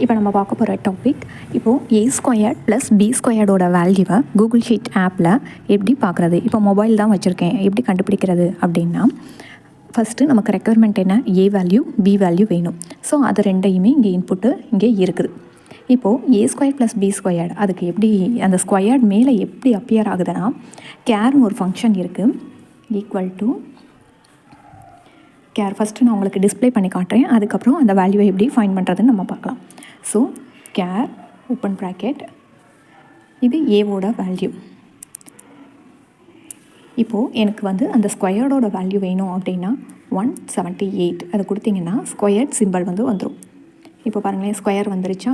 இப்போ நம்ம பார்க்க போகிற டாபிக் இப்போது a² + b² வேல்யூவை கூகுள் ஷீட் ஆப்பில் எப்படி பார்க்குறது. இப்போ மொபைல் தான் வச்சுருக்கேன், எப்படி கண்டுபிடிக்கிறது அப்படின்னா, ஃபஸ்ட்டு நமக்கு ரெக்குயர்மெண்ட் என்ன, ஏ வேல்யூ பி வேல்யூ வேணும். ஸோ அது ரெண்டையுமே இங்கே இன்புட்டு இங்கே இருக்குது. இப்போது a² + b² அதுக்கு எப்படி அந்த ஸ்கொயர்ட் மேலே எப்படி அப்பியர் ஆகுதுன்னா, கேர்னு ஒரு ஃபங்க்ஷன் இருக்குது, ஈக்குவல் டு கேர். ஃபஸ்ட்டு நான் உங்களுக்கு டிஸ்பிளே பண்ணி காட்டுறேன், அதுக்கப்புறம் அந்த வேல்யூவை எப்படி ஃபைண்ட் பண்ணுறதுன்னு நம்ம பார்க்கலாம். ஸோ கேர் ஓப்பன் ப்ராக்கெட், இது ஏவோட வேல்யூ. இப்போது எனக்கு அந்த ஸ்கொயர்டோட வேல்யூ வேணும் அப்படின்னா 178 அதை கொடுத்தீங்கன்னா ஸ்கொயர்ட் சிம்பிள் வந்துடும். இப்போ பாருங்களேன், ஸ்கொயர் வந்துருச்சா.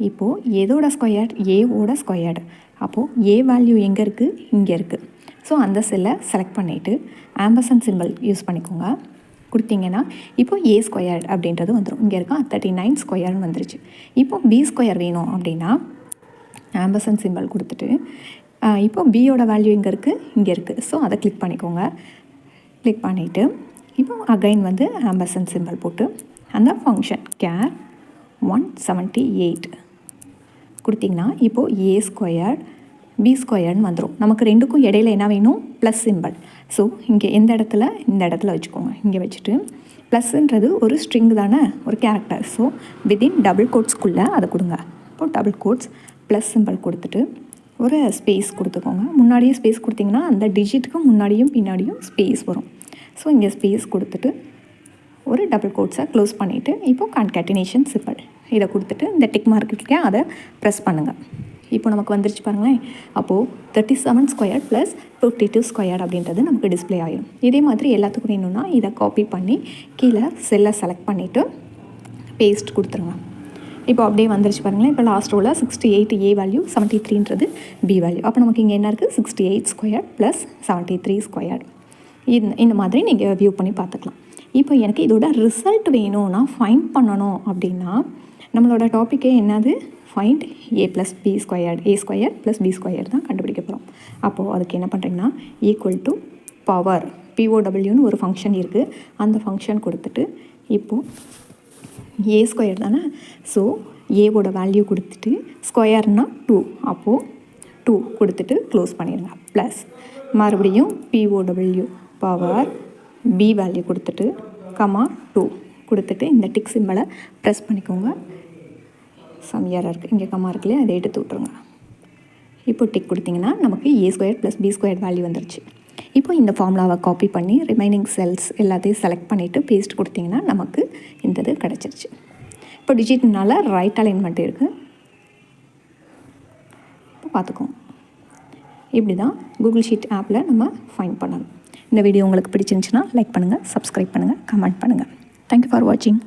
இப்போது எதோட ஸ்கொயர்ட், ஏவோட ஸ்கொயர்டு. அப்போது ஏ வேல்யூ எங்கே இருக்குது, இங்கே இருக்குது. ஸோ அந்த செல்லை செலக்ட் பண்ணிவிட்டு ஆம்பர்சன்ட் சிம்பிள் யூஸ் பண்ணிக்கோங்க. கொடுத்தீங்கன்னா இப்போது a² அப்படின்றது வந்துடும். இங்கே இருக்கா 39 ஸ்கொயர்னு வந்துருச்சு. இப்போது b² வேணும் அப்படின்னா ஆம்பர்சன்ட் சிம்பிள் கொடுத்துட்டு, இப்போது பியோட வேல்யூ எங்கே இருக்குது, இங்கே இருக்குது. ஸோ அதை கிளிக் பண்ணிக்கோங்க. கிளிக் பண்ணிவிட்டு இப்போ அகைன் ஆம்பர்சன்ட் சிம்பிள் போட்டு அந்த ஃபங்க்ஷன் கேர் 178 கொடுத்திங்கன்னா இப்போது a² b² வந்துடும். நமக்கு ரெண்டுக்கும் இடையில என்ன வேணும், ப்ளஸ் சிம்பிள். ஸோ இங்கே இந்த இடத்துல வச்சுக்கோங்க. இங்கே வச்சுட்டு ப்ளஸ்ன்றது ஒரு ஸ்ட்ரிங் தானே, ஒரு கேரக்டர். ஸோ வித்தின் டபுள் கோட்ஸ்க்குள்ளே அதை கொடுங்க. இப்போது டபுள் கோட்ஸ் ப்ளஸ் சிம்பிள் கொடுத்துட்டு ஒரு ஸ்பேஸ் கொடுத்துக்கோங்க. முன்னாடியே ஸ்பேஸ் கொடுத்திங்கன்னா அந்த டிஜிட்டுக்கு முன்னாடியும் பின்னாடியும் ஸ்பேஸ் வரும். ஸோ இங்கே ஸ்பேஸ் கொடுத்துட்டு ஒரு டபுள் கோட்ஸை க்ளோஸ் பண்ணிவிட்டு இப்போது கான்கேட்டினேஷன் சிம்பிள் இதை கொடுத்துட்டு இந்த டிக் மார்க் இருக்கே அதை ப்ரெஸ் பண்ணுங்கள். இப்போ நமக்கு வந்துருச்சு பாருங்களேன். அப்போது 37² + 52² அப்படின்றது நமக்கு டிஸ்பிளே ஆகிடும். இதே மாதிரி எல்லாத்துக்கும் வேணும்னா இதை காப்பி பண்ணி கீழே செல்லை செலக்ட் பண்ணிவிட்டு பேஸ்ட் கொடுத்துருங்க. இப்போ அப்படியே வந்துருச்சு பாருங்களேன். இப்போ last ரோவில் 68 A value, 73ன்றது B value. அப்போ நமக்கு இங்கே என்ன இருக்குது, 68² + 73². இந்த மாதிரி நீங்கள் வியூ பண்ணி பார்த்துக்கலாம். இப்போ எனக்கு இதோட ரிசல்ட் வேணும்னா ஃபைண்ட் பண்ணணும் அப்படின்னா நம்மளோட டாப்பிக்கே என்னது, find a + b², a² + b² தான் கண்டுபிடிக்க போகிறோம். அப்போது அதுக்கு என்ன பண்ணுறீங்கன்னா ஈக்குவல் டு பவர் POWன்னு ஒரு ஃபங்க்ஷன் இருக்குது, அந்த ஃபங்க்ஷன் கொடுத்துட்டு இப்போது a² தானே. ஸோ ஏவோட வேல்யூ கொடுத்துட்டு ஸ்கொயர்னா 2, அப்போது 2 கொடுத்துட்டு க்ளோஸ் பண்ணிடுங்க. ப்ளஸ் மறுபடியும் POW பவர் b வேல்யூ கொடுத்துட்டு கமா 2 கொடுத்துட்டு இந்த டிக் சிம்பிளை ப்ரெஸ் பண்ணிக்கோங்க. சம்மியாராக இருக்குது, இங்கே கம்மா இருக்குல்லையே, அதை எடுத்து விட்ருங்க. இப்போ டிக் கொடுத்திங்கன்னா நமக்கு a² + b² வேல்யூ வந்துருச்சு. இப்போ இந்த ஃபார்முலாவை காப்பி பண்ணி ரிமைனிங் செல்ஸ் எல்லாத்தையும் செலக்ட் பண்ணிவிட்டு பேஸ்ட் கொடுத்திங்கன்னா நமக்கு இந்த இது கிடச்சிருச்சு. இப்போ டிஜிட்னால ரைட் அலைன்மெண்ட் இருக்குது. இப்போ பார்த்துக்கோங்க, இப்படி தான் கூகுள் ஷீட் ஆப்பில் நம்ம ஃபைண்ட் பண்ணணும். இந்த வீடியோ உங்களுக்கு பிடிச்சிருந்துச்சுன்னா லைக் பண்ணுங்கள், சப்ஸ்கிரைப் பண்ணுங்கள், கமெண்ட் பண்ணுங்கள். தேங்க்யூ ஃபார் வாட்சிங்.